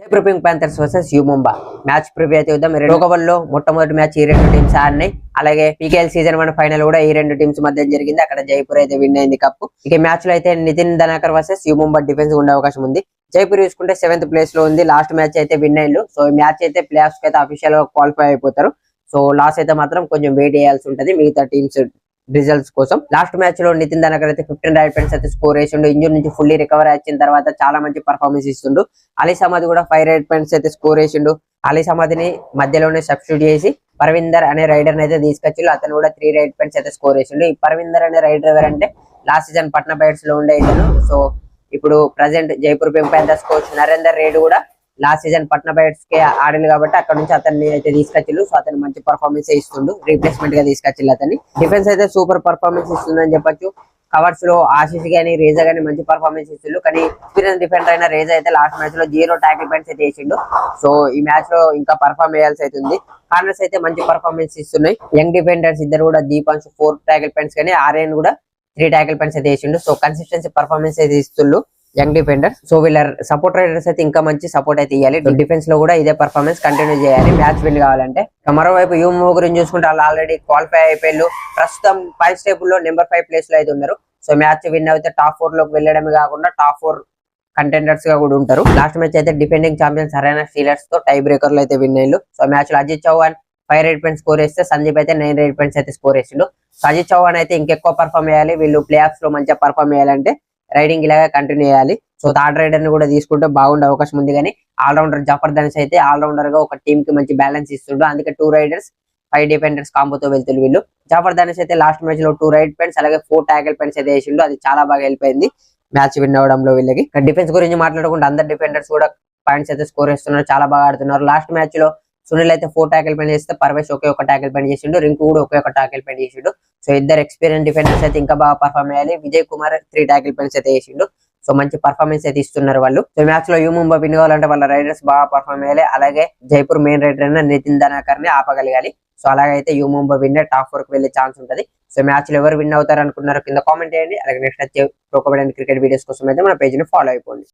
Jaipur pink Panthers versus U Mumba match preview అయితే చూద్దాం. రెండు ఓవర్లో మొట్టమొదటి మ్యాచ్ ఈ రెండు టీమ్స్ ఆడినాయి. అలాగే పీకేఎల్ సీజన్ 1 ఫైనల్ కూడా ఈ రెండు టీమ్స్ మధ్య జరిగింది. అక్కడ జైపూర్ అయితే విన్ అయింది కప్. ఇక మ్యాచ్ లో అయితే Nitin Dhankar versus U Mumba defence ఉండే అవకాశం ఉంది. జైపూర్ చూసుకుంటే 7th ప్లేస్ లో ఉంది. లాస్ట్ మ్యాచ్ అయితే విన్ అయ్యిండు. సో ఈ మ్యాచ్ అయితే ప్లే ఆఫ్స్ కి అయితే అఫీషియల్ గా క్వాలిఫై అయిపోతారు. సో లాస్ అయితే మాత్రం కొంచెం వెయిట్ చేయాల్సి ఉంటది మిగతా టీమ్స్ రిజల్ట్స్ కోసం. లాస్ట్ మ్యాచ్ లో నితిన్ ధనాకర్ అయితే 15 రైట్ పాయింట్స్ అయితే స్కోర్ చేసిండు. ఇంజూర్ నుంచి ఫుల్లీ రికవర్ వచ్చిన తర్వాత చాలా మంచి పర్ఫార్మెన్స్ ఇస్తుండు. అలీ సమాద్ కూడా 5 రైట్ పాయింట్స్ అయితే స్కోర్ చేసిండు. అలీ సమాద్ని మధ్యలోనే సబ్స్టిట్యూట్ చేసి పర్విందర్ అనే రైడర్ అయితే తీసుకొచ్చిండు. అతను కూడా 3 రైట్ పాయింట్స్ అయితే స్కోర్ చేసిండు. ఈ పర్విందర్ అనే రైడర్ ఎవరంటే లాస్ట్ సీజన్ పట్నా పైరట్స్ లో ఉండే ఇతను. సో ఇప్పుడు present Jaipur pink Panthers coach Narender Reddy కూడా లాస్ట్ సీజన్ పట్నా పైరట్స్ కి ఆడింది కాబట్టి అక్కడ నుంచి అతన్ని అయితే తీసుకొచ్చిల్లు. సో అతను మంచి పర్ఫార్మెన్స్ ఇస్తుండు. రీప్లేస్మెంట్ గా తీసుకొచ్చిల్లు అతన్ని. డిఫెన్స్ అయితే సూపర్ పర్ఫార్మెన్స్ ఇస్తుందని చెప్పొచ్చు. కవర్స్ లో ఆశీష్ గానీ రేజా గానీ మంచి పర్ఫార్మెన్స్ ఇస్తుండ్రు. కానీ ఎక్స్పీరియన్స్ డిఫెండర్ అయిన రేజా అయితే లాస్ట్ మ్యాచ్ లో 0 టాకిల్ పాయింట్స్ అయితే వేసిండు. సో ఈ మ్యాచ్ లో ఇంకా పర్ఫార్మ్ చేయాల్సి అవుతుంది. కార్నర్స్ అయితే మంచి పర్ఫార్మెన్స్ ఇస్తున్నాయి. యంగ్ డిఫెండర్స్ ఇద్దరు కూడా దీపాంశ్ 4 టాకిల్ పాయింట్స్ కానీ ఆర్యన్ కూడా 3 టాకిల్ పాయింట్స్ అయితే వేసిండు. సో కన్సిస్టెన్సీ పర్ఫార్మెన్స్ అయితే ఇస్తుండ్రు యంగ్ డిఫెండర్. సో వీళ్ళ సపోర్ట్ రైడర్స్ అయితే ఇంకా మంచి సపోర్ట్ అయితే ఇవ్వాలి. డిఫెన్స్ లో కూడా ఇదే పర్ఫార్మెన్స్ కంటిన్యూ చేయాలి మ్యాచ్ విన్ కావాలంటే. మరోవైపు యూ ముంబా గురించి చూసుకుంటే వాళ్ళు ఆల్రెడీ క్వాలిఫై అయిపోయారు. ప్రస్తుతం పాయింట్స్ టేబుల్ లో నెంబర్ 5 ప్లేస్ లో అయితే ఉన్నారు. సో మ్యాచ్ విన్ అయితే టాప్ 4 లోకి వెళ్ళడమే కాకుండా టాప్ 4 కంటెండర్స్ గా కూడా ఉంటారు. లాస్ట్ మ్యాచ్ అయితే డిఫెండింగ్ ఛాంపియన్స్ హర్యానా స్టీలర్స్ తో టై బ్రేకర్ లో అయితే విన్ అయ్యారు. సో మ్యాచ్ లో Ajit Chauhan 5 right points score చేస్తే సందీప్ అయితే 9 రైట్ పాయింట్స్ అయితే స్కోర్ చేసిండు. సో అజిత్ చౌహాన్ అయితే ఇంకెక్కువ పర్ఫార్మ్ చేయాలి. వీళ్ళు ప్లే ఆఫ్స్ లో మంచిగా పర్ఫార్మ్ చేయాలంటే రైడింగ్ ఇలాగా కంటిన్యూ చేయాలి. సో థర్డ్ రైడర్ ని కూడా తీసుకుంటే బాగుండే అవకాశం ఉంది. కానీ ఆల్రౌండర్ జాఫర్ ధనేష్ అయితే ఆల్రౌండర్ గా ఒక టీమ్ కి మంచి బ్యాలెన్స్ ఇస్తుండ్రు. అందుకే 2 రైడర్స్ 5 డిఫెండర్స్ కాంబోతో వెళ్తారు వీళ్ళు. జాఫర్ ధనేష్ అయితే లాస్ట్ మ్యాచ్ లో 2 రైట్ పాయింట్స్ అలాగే 4 టాకిల్ పాయింట్స్ అయితే వేసిండు. అది చాలా బాగా హెల్ప్ అయింది మ్యాచ్ విన్ అవడంలో వీళ్ళకి. డిఫెన్స్ గురించి మాట్లాడుకుంటే అందరు డిఫెండర్స్ కూడా పాయింట్స్ అయితే స్కోర్ చేస్తున్నారు. చాలా బాగా ఆడుతున్నారు. లాస్ట్ మ్యాచ్ లో సునీల్ అయితే 4 టాకిల్ పాయింట్ చేస్తే పర్వేష్ ఒక టాకిల్ పాయింట్ చేసిండు. రింకు కూడా ఒక టాకిల్ పాయింట్ చేసిండు. సో ఇద్దరు ఎక్స్పీరియన్స్ డిఫెండర్స్ అయితే ఇంకా బాగా పర్ఫార్మ్ చేయాలి. విజయ్ కుమార్ 3 టాకిల్ పాయింట్స్ అయితే చేసిండు. సో మంచి పర్ఫార్మెన్స్ అయితే ఇస్తున్నారు వాళ్ళు. సో మ్యాచ్ లో యూ ముంబా విన్ కావాలంటే వాళ్ళ రైడర్స్ బాగా పర్ఫార్మ్ చేయాలి. అలాగే జైపూర్ మెయిన్ రైడర్ అయిన నితిన్ ధనాకర్ ని ఆపగలగాలి. సో అలాగైతే యూ ముంబా విన్ టాప్ 4 కి వెళ్లే ఛాన్స్ ఉంటుంది. సో మ్యాచ్ లో ఎవరు విన్ అవుతారు అనుకున్నారో కింద కామెంట్ చేయండి. అలాగే నెక్స్ట్ వచ్చే ప్రో కబడ్డీ క్రికెట్ వీడియోస్ కోసం అయితే మన పేజ్ ని ఫాలో అయిపోండి.